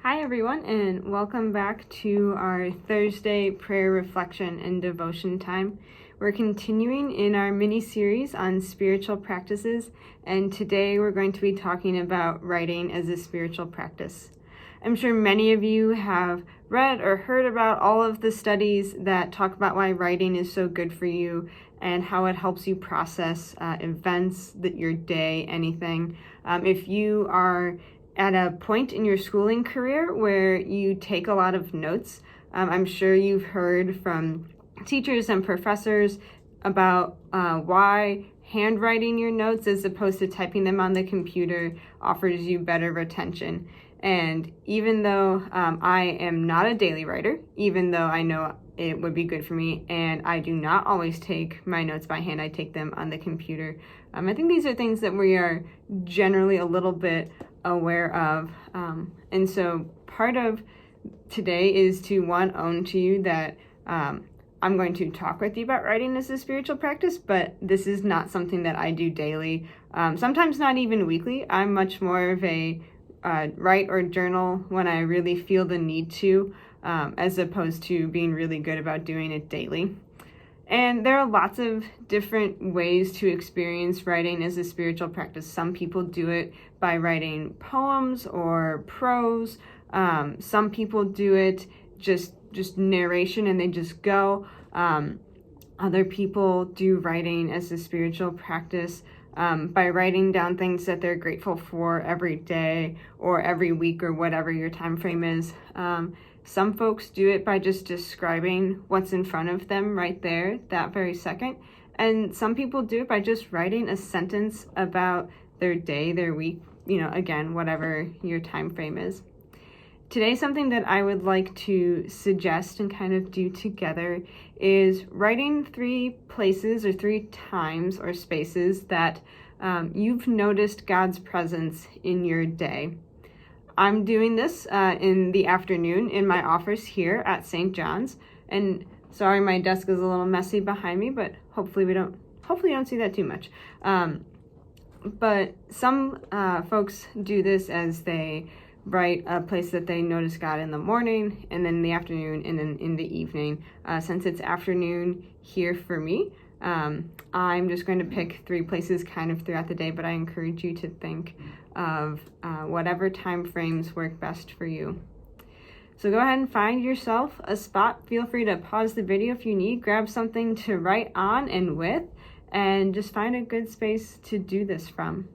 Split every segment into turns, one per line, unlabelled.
Hi everyone, and welcome back to our Thursday prayer reflection and devotion time. We're continuing in our mini-series on spiritual practices, and today we're going to be talking about writing as a spiritual practice. I'm sure many of you have read or heard about all of the studies that talk about why writing is so good for you and how it helps you process events, your day, anything. If you are at a point in your schooling career where you take a lot of notes, I'm sure you've heard from teachers and professors about why handwriting your notes as opposed to typing them on the computer offers you better retention. And even though I am not a daily writer, even though I know it would be good for me, and I do not always take my notes by hand, I take them on the computer. I think these are things that we are generally a little bit aware of. And so part of today is to own to you that I'm going to talk with you about writing as a spiritual practice, but this is not something that I do daily, sometimes not even weekly. I'm much more of a write or journal when I really feel the need to, as opposed to being really good about doing it daily. And there are lots of different ways to experience writing as a spiritual practice. Some people do it by writing poems or prose. Some people do it just narration and they just go. Other people do writing as a spiritual practice by writing down things that they're grateful for every day or every week or whatever your time frame is. Some folks do it by just describing what's in front of them right there, that very second. And some people do it by just writing a sentence about their day, their week, again, whatever your time frame is. Today, something that I would like to suggest and kind of do together is writing 3 places or 3 times or spaces that you've noticed God's presence in your day. I'm doing this in the afternoon in my office here at St. John's. And sorry, my desk is a little messy behind me, but hopefully you don't see that too much. But some folks do this as they write a place that they notice God in the morning, and then in the afternoon, and then in the evening. Since it's afternoon here for me, I'm just going to pick 3 places kind of throughout the day, but I encourage you to think of whatever time frames work best for you. So go ahead and find yourself a spot. Feel free to pause the video if you need, grab something to write on and with, and just find a good space to do this from.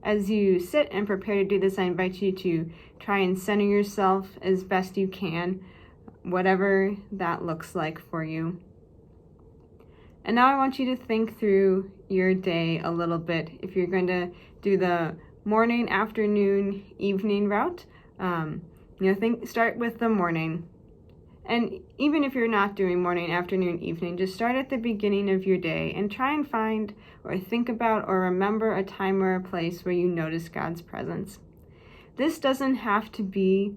As you sit and prepare to do this, I invite you to try and center yourself as best you can, whatever that looks like for you. And now I want you to think through your day a little bit. If you're going to do the morning, afternoon, evening route, start with the morning. And even if you're not doing morning, afternoon, evening, just start at the beginning of your day and try and find or think about or remember a time or a place where you notice God's presence. This doesn't have to be,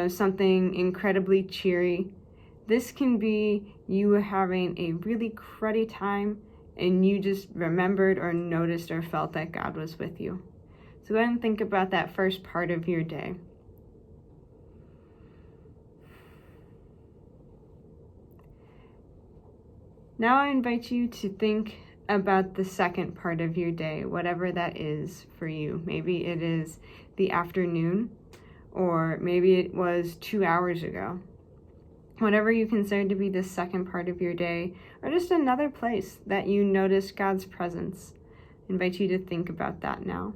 something incredibly cheery. This can be you having a really cruddy time and you just remembered or noticed or felt that God was with you. So go ahead and think about that first part of your day. Now I invite you to think about the second part of your day, whatever that is for you. Maybe it is the afternoon, or maybe it was 2 hours ago. Whatever you consider to be the second part of your day, or just another place that you notice God's presence. I invite you to think about that now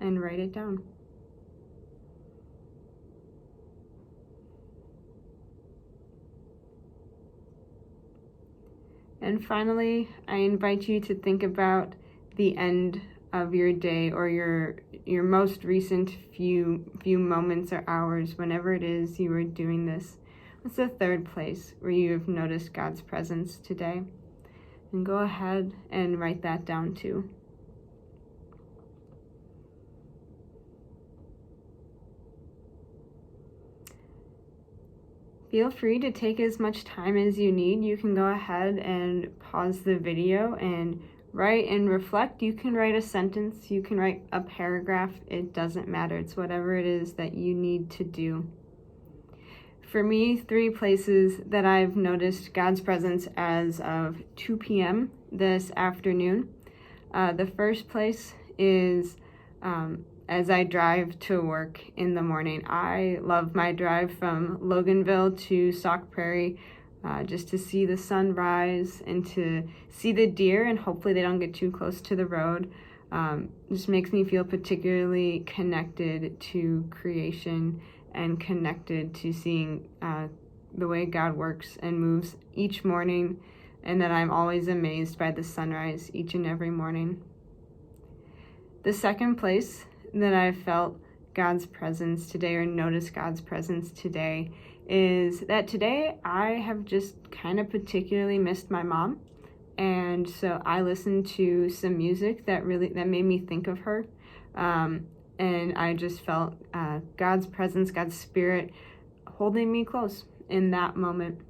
and write it down. And finally, I invite you to think about the end of your day or your most recent few moments or hours, whenever it is you are doing this. What's the third place where you have noticed God's presence today? And go ahead and write that down too. Feel free to take as much time as you need. You can go ahead and pause the video and write and reflect. You can write a sentence, you can write a paragraph. It doesn't matter. It's whatever it is that you need to do. For me, 3 places that I've noticed God's presence as of 2 p.m. this afternoon. The first place is as I drive to work in the morning. I love my drive from Loganville to Sauk Prairie, just to see the sun rise and to see the deer, and hopefully they don't get too close to the road. Just makes me feel particularly connected to creation and connected to seeing the way God works and moves each morning, and that I'm always amazed by the sunrise each and every morning. The second place that I've felt God's presence today, or noticed God's presence today, is that today I have just kind of particularly missed my mom. And so I listened to some music that made me think of her. And I just felt God's presence, God's spirit holding me close in that moment.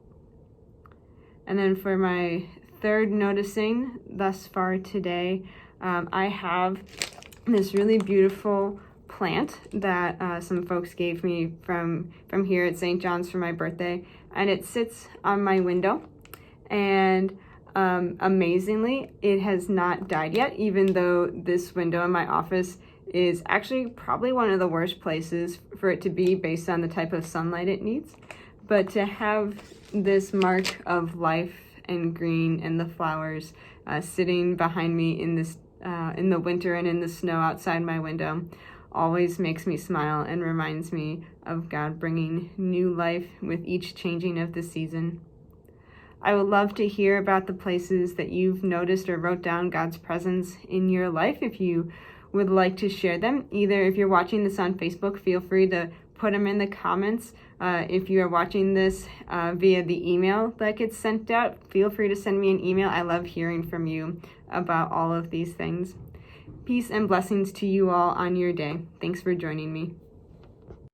And then for my third noticing thus far today, I have this really beautiful plant that some folks gave me from here at St. John's for my birthday, and it sits on my window, and amazingly it has not died yet, even though this window in my office is actually probably one of the worst places for it to be based on the type of sunlight it needs. But to have this mark of life and green and the flowers sitting behind me in this in the winter and in the snow outside my window always makes me smile and reminds me of God bringing new life with each changing of the season. I would love to hear about the places that you've noticed or wrote down God's presence in your life. If you would like to share them, either if you're watching this on Facebook, feel free to put them in the comments. If you are watching this via the email that gets sent out, feel free to send me an email. I love hearing from you about all of these things. Peace and blessings to you all on your day. Thanks for joining me.